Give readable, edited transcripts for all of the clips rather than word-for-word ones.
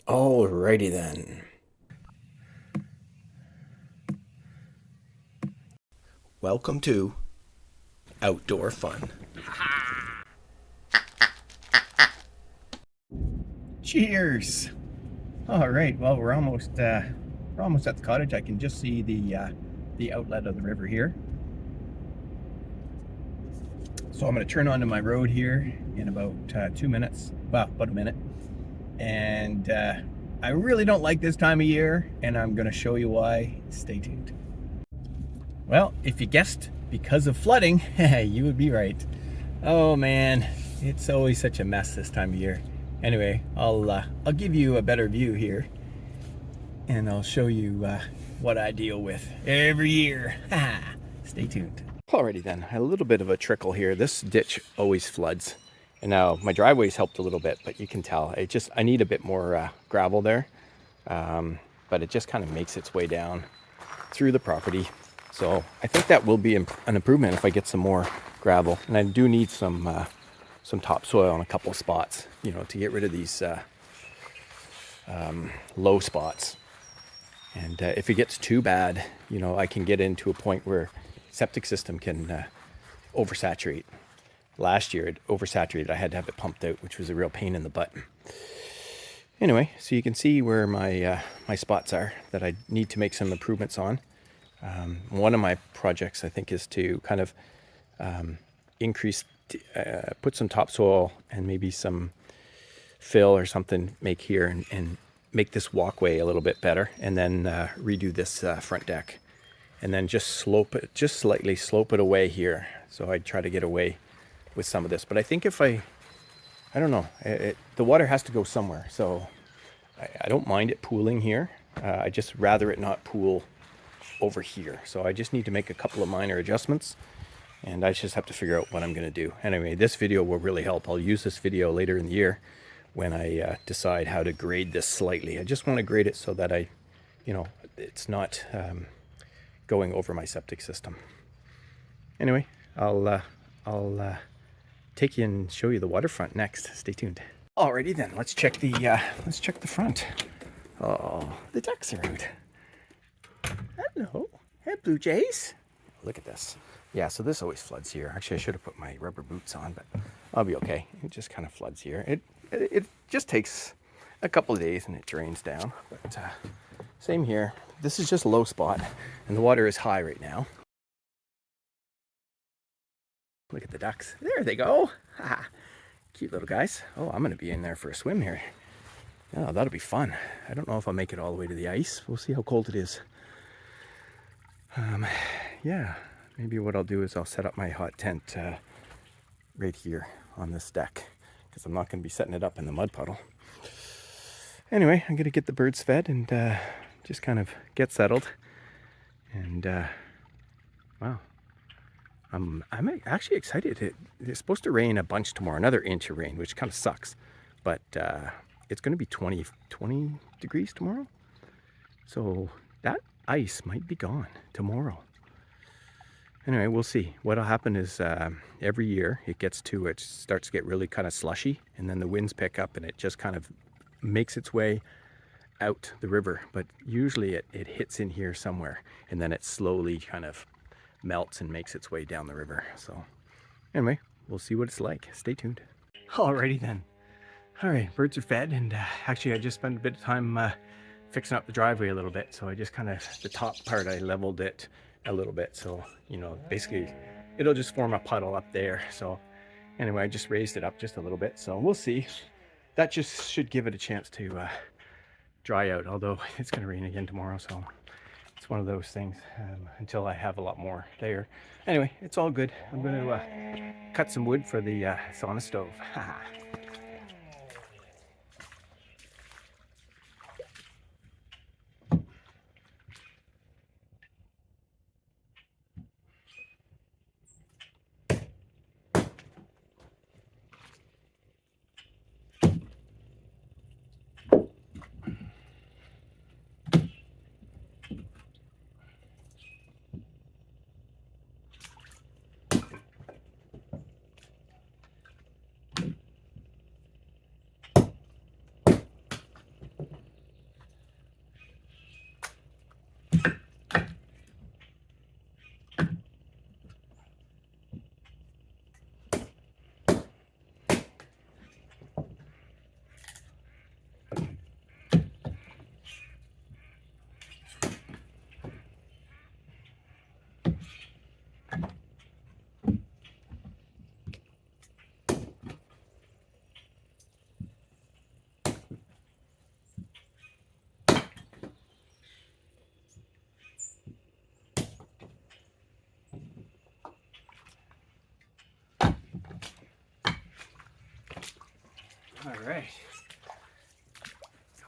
Alrighty then. Welcome to Outdoor Fun. Cheers! All right. Well, we're almost at the cottage. I can just see the outlet of the river here. So I'm going to turn onto my road here in about 2 minutes. Well, about a minute. And I really don't like this time of year, and I'm going to show you why. Stay tuned. Well, if you guessed because of flooding, you would be right. Oh man, it's always such a mess this time of year. Anyway, I'll give you a better view here, and I'll show you what I deal with every year. Stay tuned. Alrighty then, a little bit of a trickle here. This ditch always floods, and now my driveway's helped a little bit, but you can tell I need a bit more gravel there, but it just kind of makes its way down through the property. So I think that will be an improvement if I get some more gravel, and I do need some topsoil in a couple of spots, to get rid of these low spots. And if it gets too bad, I can get into a point where septic system can oversaturate. Last year it oversaturated. I had to have it pumped out, which was a real pain in the butt. Anyway, so you can see where my spots are that I need to make some improvements on. One of my projects, I think, is to kind of increase, put some topsoil and maybe some fill or something, make here and make this walkway a little bit better, and then redo this front deck, and then just slightly slope it away here. So I try to get away with some of this, but I think if I don't know, the water has to go somewhere, so I don't mind it pooling here. I just rather it not pool over here. So I just need to make a couple of minor adjustments, and I just have to figure out what I'm going to do. Anyway, this video will really help. I'll use this video later in the year when I decide how to grade this slightly. I just want to grade it so that it's not going over my septic system. Anyway, I'll take you and show you the waterfront next. Stay tuned. Alrighty then, let's check the front. Oh, the ducks are out. Hello. Hey, Blue Jays. Look at this. Yeah, so this always floods here. Actually, I should have put my rubber boots on, but I'll be okay. It just kind of floods here. It just takes a couple of days and it drains down. But same here. This is just a low spot, and the water is high right now. Look at the ducks. There they go. Cute little guys. Oh, I'm going to be in there for a swim here. Oh, that'll be fun. I don't know if I'll make it all the way to the ice. We'll see how cold it is. Yeah, maybe what I'll do is I'll set up my hot tent right here on this deck, because I'm not going to be setting it up in the mud puddle. Anyway, I'm going to get the birds fed and just kind of get settled. And wow, I'm actually excited. It's supposed to rain a bunch tomorrow, another inch of rain, which kind of sucks. But it's going to be 20 degrees tomorrow. So that ice might be gone tomorrow. Anyway, we'll see. What'll happen is every year it starts to get really kind of slushy, and then the winds pick up and it just kind of makes its way out the river. But usually it hits in here somewhere, and then it slowly kind of melts and makes its way down the river. So anyway, we'll see what it's like. Stay tuned. Alrighty then. All right, birds are fed, and actually I just spent a bit of time fixing up the driveway a little bit. So I just kind of, the top part, I leveled it a little bit. So, basically it'll just form a puddle up there. So anyway, I just raised it up just a little bit. So we'll see. That just should give it a chance to dry out, although it's going to rain again tomorrow. So it's one of those things until I have a lot more there. Anyway, it's all good. I'm going to cut some wood for the sauna stove. All right.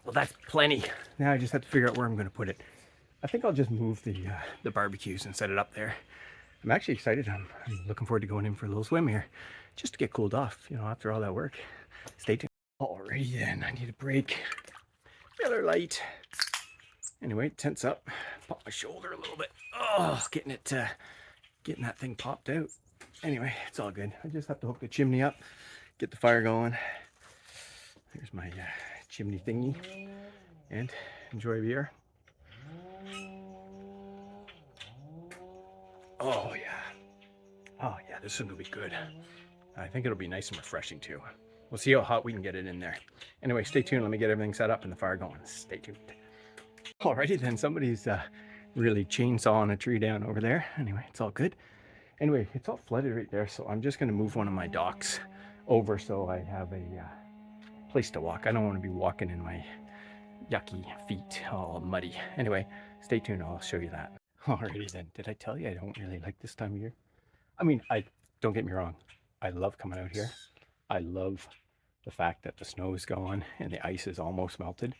Well, that's plenty. Now I just have to figure out where I'm going to put it. I think I'll just move the barbecues and set it up there. I'm actually excited. I'm looking forward to going in for a little swim here, just to get cooled off, you know, after all that work. Stay tuned. Alrighty then, I need a break. Miller Lite. Anyway, tense up. Pop my shoulder a little bit. Oh, getting that thing popped out. Anyway, it's all good. I just have to hook the chimney up, get the fire going. Here's my chimney thingy, and enjoy a beer. Oh yeah, this one will be good. I think it'll be nice and refreshing too. We'll see how hot we can get it in there. Anyway, stay tuned. Let me get everything set up and the fire going. Stay tuned. Alrighty then, somebody's really chainsawing a tree down over there. Anyway, it's all good. Anyway, it's all flooded right there, so I'm just going to move one of my docks over so I have a place to walk. I don't want to be walking in my yucky feet all muddy. Anyway, stay tuned. I'll show you that. Alrighty then. Did I tell you I don't really like this time of year? I mean, don't get me wrong. I love coming out here. I love the fact that the snow is gone and the ice is almost melted.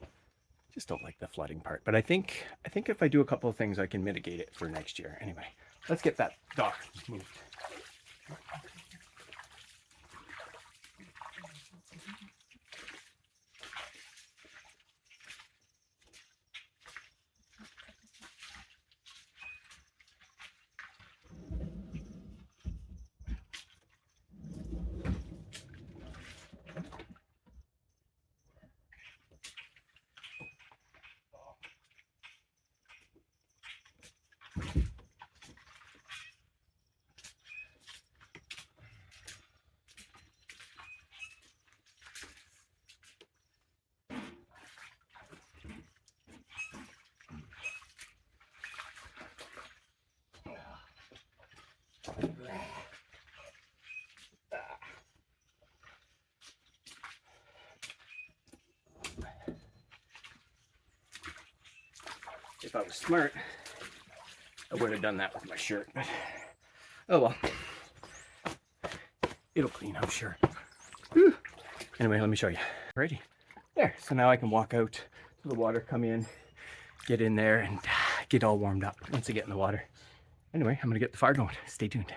Just don't like the flooding part. But I think if I do a couple of things, I can mitigate it for next year. Anyway, let's get that dock moved. If I was smart, I would have done that with my shirt, but oh well. It'll clean, I'm sure. Whew. Anyway, let me show you. Alrighty. There, so now I can walk out to the water, come in, get in there, and get all warmed up once I get in the water. Anyway, I'm gonna get the fire going. Stay tuned.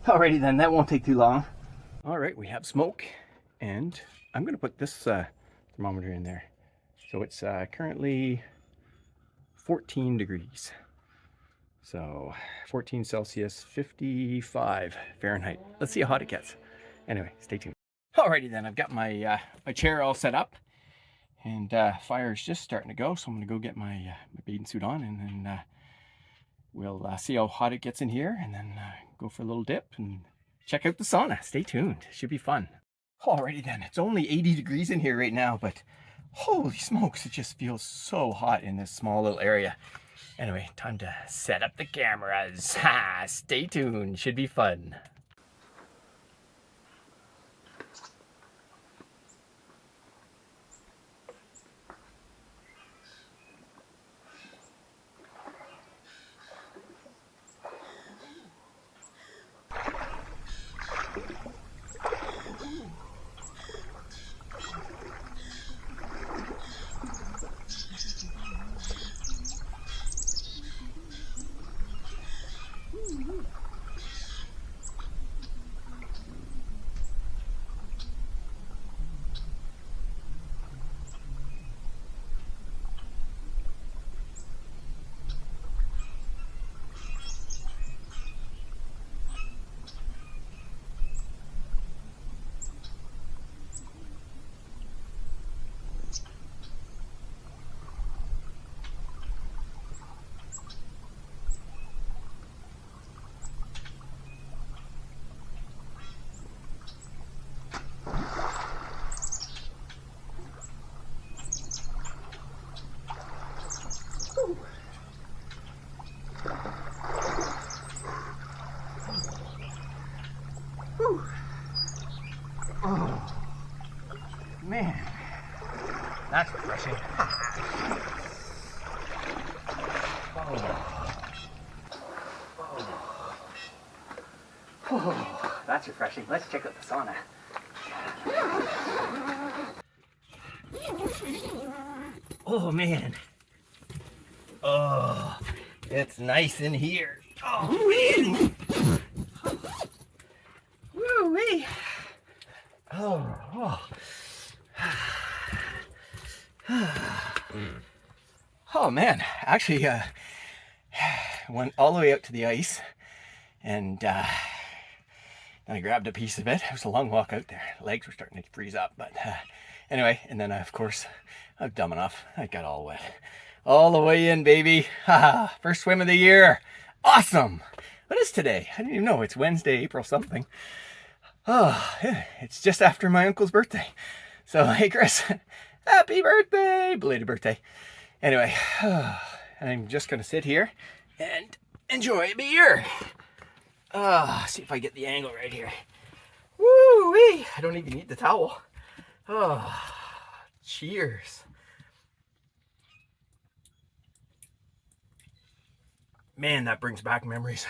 Alrighty then, that won't take too long. Alright, we have smoke, and I'm going to put this thermometer in there. So it's currently 14 degrees. So 14 Celsius, 55 Fahrenheit. Let's see how hot it gets. Anyway, stay tuned. Alrighty then, I've got my my chair all set up, and fire is just starting to go. So I'm going to go get my bathing suit on, and then we'll see how hot it gets in here, and then go for a little dip and check out the sauna. Stay tuned. Should be fun. Alrighty then, it's only 80 degrees in here right now, but holy smokes, it just feels so hot in this small little area. Anyway, time to set up the cameras. Ha! Stay tuned. Should be fun. Whew. Oh, man, that's refreshing. Oh, that's refreshing. Let's check out the sauna. Oh man. Oh, it's nice in here. Oh man. Woo-wee. Oh. Oh man, actually went all the way out to the ice, and then I grabbed a piece of it. It was a long walk out there. Legs were starting to freeze up, but anyway, and then of course, I'm dumb enough. I got all wet. All the way in, baby. First swim of the year. Awesome. What is today? I didn't even know. It's Wednesday, April something. Oh, yeah, it's just after my uncle's birthday. So, hey, Chris, happy birthday. Belated birthday. Anyway, I'm just going to sit here and enjoy a beer. See if I get the angle right here. Woo-wee. I don't even need the towel. Oh, cheers. Man, that brings back memories.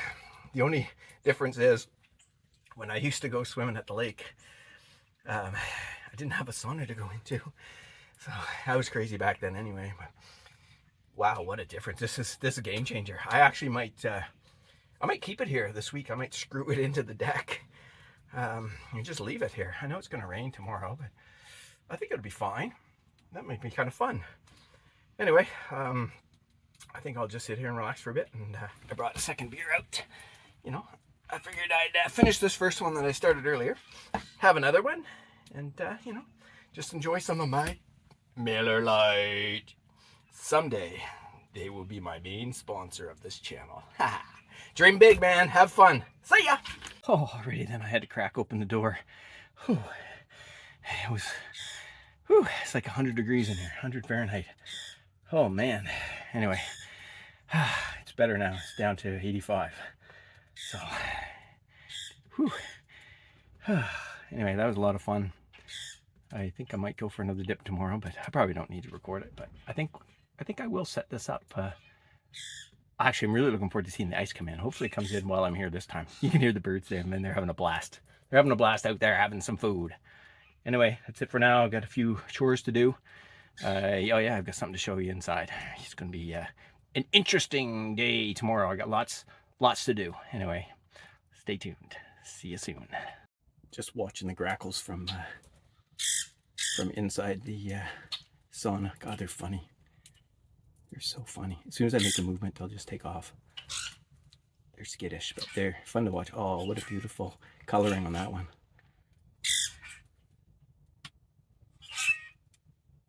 The only difference is when I used to go swimming at the lake, I didn't have a sauna to go into. So I was crazy back then anyway. But wow, what a difference. This is a game changer. I actually might keep it here this week. I might screw it into the deck and just leave it here. I know it's going to rain tomorrow, but I think it'll be fine. That might be kind of fun. Anyway, I think I'll just sit here and relax for a bit. And I brought a second beer out. You know, I figured I'd finish this first one that I started earlier, have another one, and you know, just enjoy some of my Miller Lite. Someday, they will be my main sponsor of this channel. Dream big, man. Have fun. See ya. Oh, already then I had to crack open the door. Whew. It was, it's like 100 degrees in here, 100 Fahrenheit. Oh, man. Anyway, it's better now. It's down to 85. So, anyway, that was a lot of fun. I think I might go for another dip tomorrow, but I probably don't need to record it. But I think I will set this up. Actually, I'm really looking forward to seeing the ice come in. Hopefully it comes in while I'm here this time. You can hear the birds there, and they're having a blast. They're having a blast out there having some food. Anyway, that's it for now. I've got a few chores to do. Oh yeah, I've got something to show you inside. It's going to be an interesting day tomorrow. I got lots to do. Anyway, stay tuned. See you soon. Just watching the grackles from inside the sauna. God, they're funny. They're so funny. As soon as I make a movement, they'll just take off. They're skittish, but they're fun to watch. Oh, what a beautiful coloring on that one.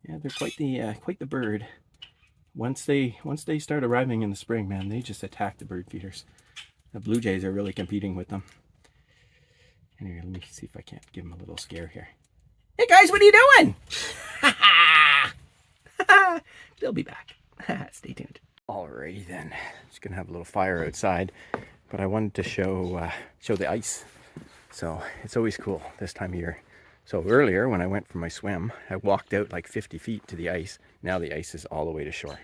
Yeah, they're quite the bird. Once they start arriving in the spring, man, they just attack the bird feeders. The blue jays are really competing with them. Anyway, let me see if I can't give them a little scare here. Hey guys, what are you doing? They'll be back. Stay tuned. Alrighty then. Just gonna have a little fire outside, but I wanted to show the ice. So it's always cool this time of year. So earlier when I went for my swim, I walked out like 50 feet to the ice. Now the ice is all the way to shore.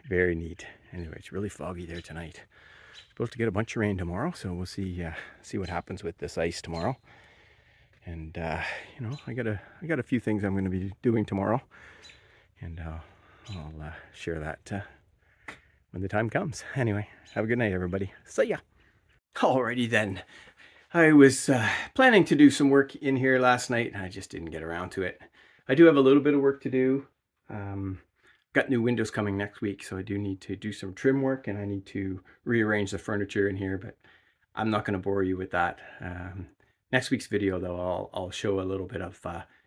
Very neat. Anyway, it's really foggy there tonight. Supposed to get a bunch of rain tomorrow, so we'll see what happens with this ice tomorrow. And you know, I got a few things I'm going to be doing tomorrow, and I'll share that when the time comes. Anyway, have a good night, everybody. See ya. Alrighty then. I was planning to do some work in here last night, and I just didn't get around to it. I do have a little bit of work to do. Got new windows coming next week, so I do need to do some trim work, and I need to rearrange the furniture in here, but I'm not going to bore you with that. Next week's video, though, I'll show a little bit of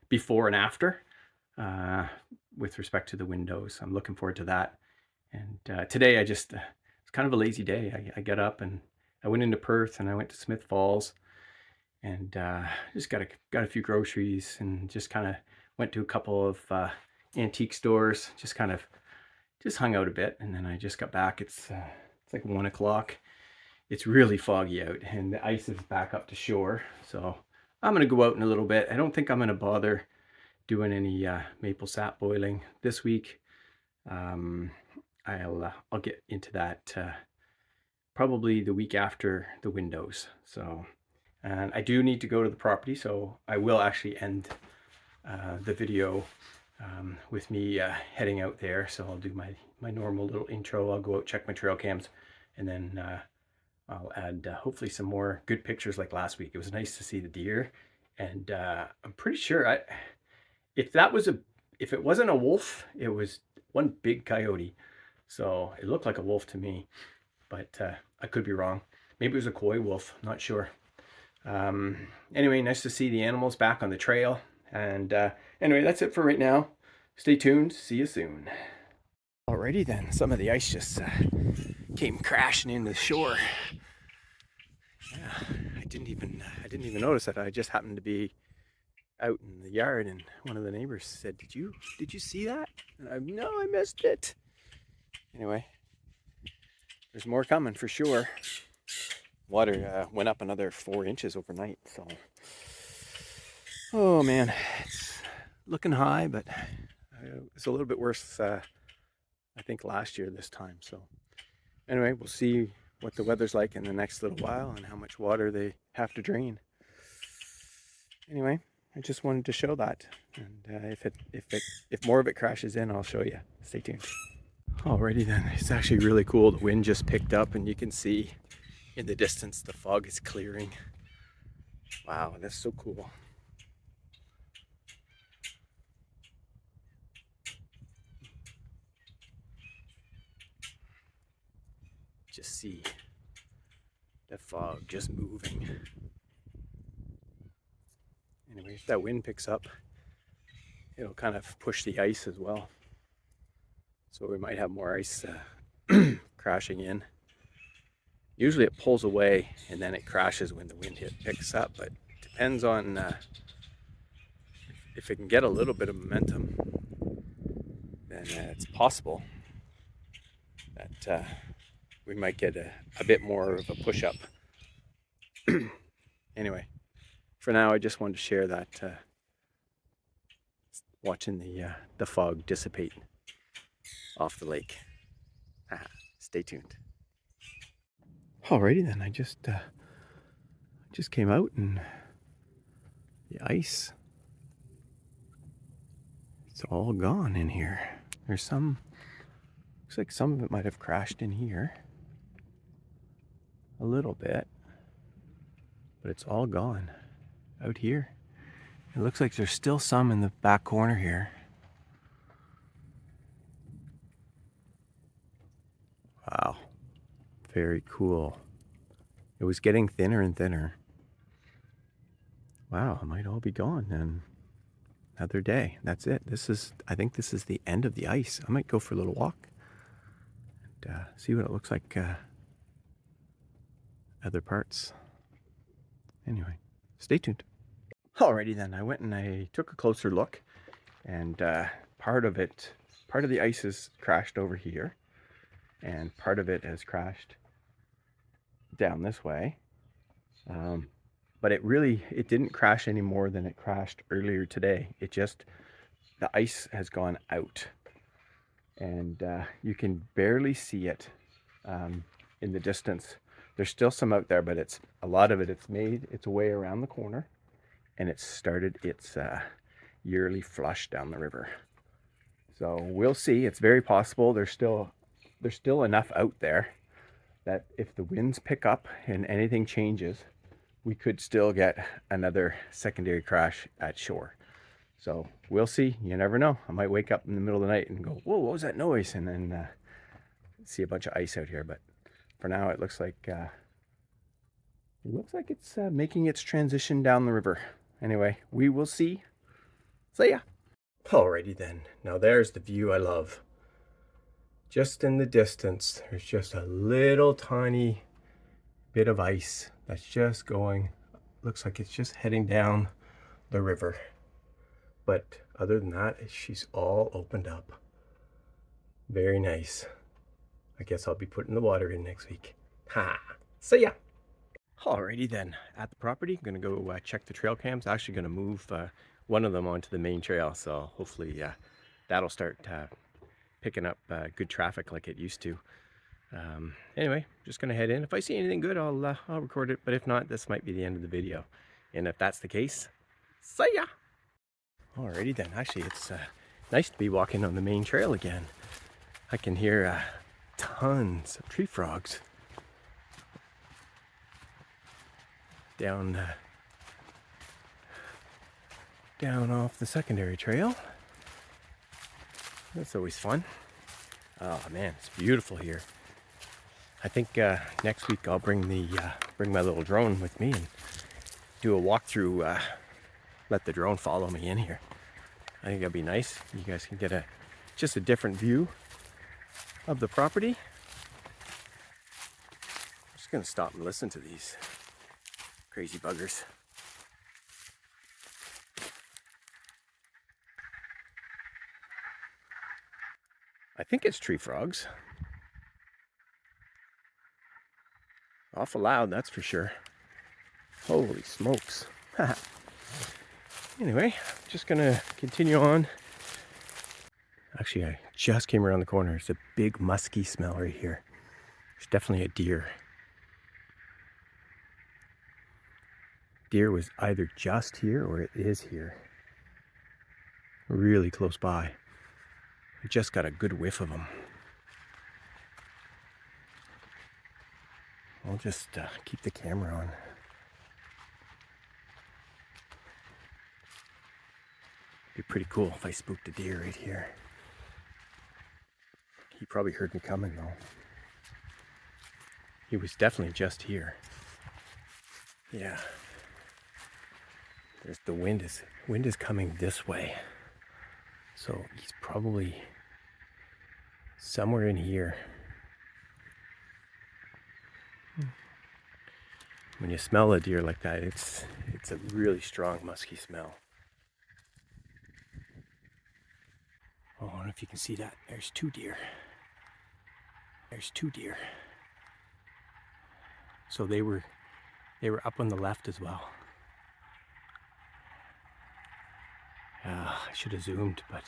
before and after with respect to the windows. I'm looking forward to that. And today, it's kind of a lazy day. I got up and I went into Perth, and I went to Smith Falls, and just got a few groceries, and just kind of went to a couple of antique stores. Just hung out a bit, and then I just got back. It's like 1 o'clock, it's really foggy out and the ice is back up to shore. So I'm gonna go out in a little bit. I don't think I'm gonna bother doing any maple sap boiling this week. I'll get into that probably the week after the windows. So, and I do need to go to the property, so I will actually end the video with me heading out there. So I'll do my normal little intro. I'll go out, check my trail cams, and then I'll add hopefully some more good pictures like last week. It was nice to see the deer, and I'm pretty sure if it wasn't a wolf, it was one big coyote. So it looked like a wolf to me, but I could be wrong. Maybe it was a coy wolf, not sure. Anyway, nice to see the animals back on the trail. And anyway, that's it for right now. Stay tuned. See you soon. Alrighty then, some of the ice just came crashing into the shore. Yeah, I didn't even notice that. I just happened to be out in the yard, and one of the neighbors said, "Did you see that?" And no, I missed it. Anyway, there's more coming for sure. Water went up another 4 inches overnight, so oh man, it's looking high, but it's a little bit worse I think last year this time. So anyway, we'll see what the weather's like in the next little while and how much water they have to drain. Anyway, I just wanted to show that, and if more of it crashes in, I'll show you. Stay tuned. Alrighty then, it's actually really cool. The wind just picked up, and you can see in the distance the fog is clearing. Wow, that's so cool. Just see the fog just moving. Anyway, if that wind picks up, it'll kind of push the ice as well. So we might have more ice crashing in. Usually it pulls away and then it crashes when the wind picks up, but depends on if it can get a little bit of momentum, then it's possible that we might get a bit more of a push up. Anyway, for now I just wanted to share that watching the fog dissipate off the lake. Stay tuned. Alrighty then, I just came out, and the ice, it's all gone in here. There's looks like some of it might have crashed in here a little bit, but it's all gone out here. It looks like there's still some in the back corner here. Wow, very cool. It was getting thinner and thinner. Wow, it might all be gone then. Another day. That's it. I think this is the end of the ice. I might go for a little walk and see what it looks like other parts. Anyway, stay tuned. Alrighty then, I went and I took a closer look, and part of the ice has crashed over here, and part of it has crashed down this way. But it didn't crash any more than it crashed earlier today. The ice has gone out, and you can barely see it in the distance. There's still some out there, but a lot of it's made its way around the corner, and it's started its yearly flush down the river. So we'll see. It's very possible there's still enough out there that if the winds pick up and anything changes, we could still get another secondary crash at shore. So we'll see. You never know. I might wake up in the middle of the night and go, "Whoa, what was that noise?" And then see a bunch of ice out here. But for now, it looks like it's making its transition down the river. Anyway, we will see. See ya. Alrighty then. Now there's the view I love. Just in the distance, there's just a little tiny bit of ice that's just going, looks like it's just heading down the river. But other than that, she's all opened up. Very nice. I guess I'll be putting the water in next week. Ha! See ya. Alrighty then, at the property, I'm gonna go check the trail cams. Actually gonna move one of them onto the main trail, so hopefully that'll start picking up good traffic like it used to. Anyway, just gonna head in. If I see anything good, I'll record it, but if not, this might be the end of the video. And if that's the case, see ya! Alrighty then, actually it's nice to be walking on the main trail again. I can hear tons of tree frogs down off the secondary trail. That's always fun. Oh man, it's beautiful here. I think next week I'll bring my little drone with me and do a walkthrough. Let the drone follow me in here. I think that'd be nice. You guys can get just a different view of the property. I'm just gonna stop and listen to these crazy buggers. I think it's tree frogs. Awful loud, that's for sure. Holy smokes. Anyway, just gonna continue on. Actually, I just came around the corner. There's a big musky smell right here. There's definitely a deer. Deer was either just here or it is here. Really close by. I just got a good whiff of them. I'll just keep the camera on. Be pretty cool if I spooked a deer right here. He probably heard me coming though. He was definitely just here. Yeah. There's the wind is coming this way. So he's probably somewhere in here. When you smell a deer like that, it's a really strong musky smell. Oh, I don't know if you can see that. There's two deer. There's two deer. So they were up on the left as well. I should have zoomed, but...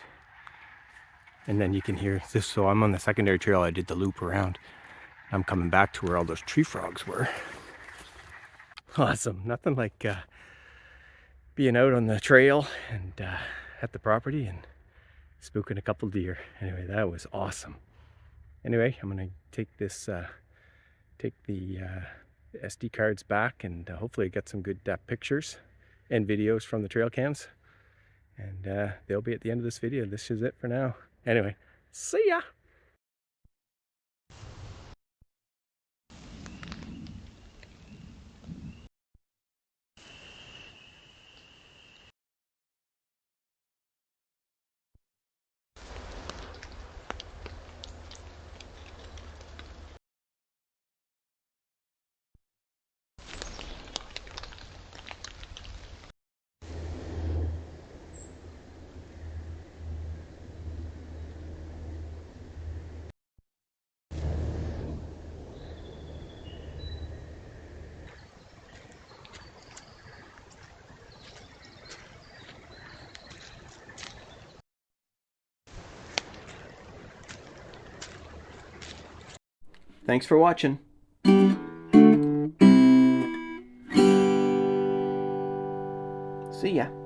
And then you can hear this. So I'm on the secondary trail. I did the loop around. I'm coming back to where all those tree frogs were. Awesome. Nothing like being out on the trail and at the property and spooking a couple deer. Anyway, that was awesome. Anyway, I'm gonna take this, take the SD cards back and hopefully get some good pictures and videos from the trail cams. And they'll be at the end of this video. This is it for now. Anyway, see ya! Thanks for watching. See ya.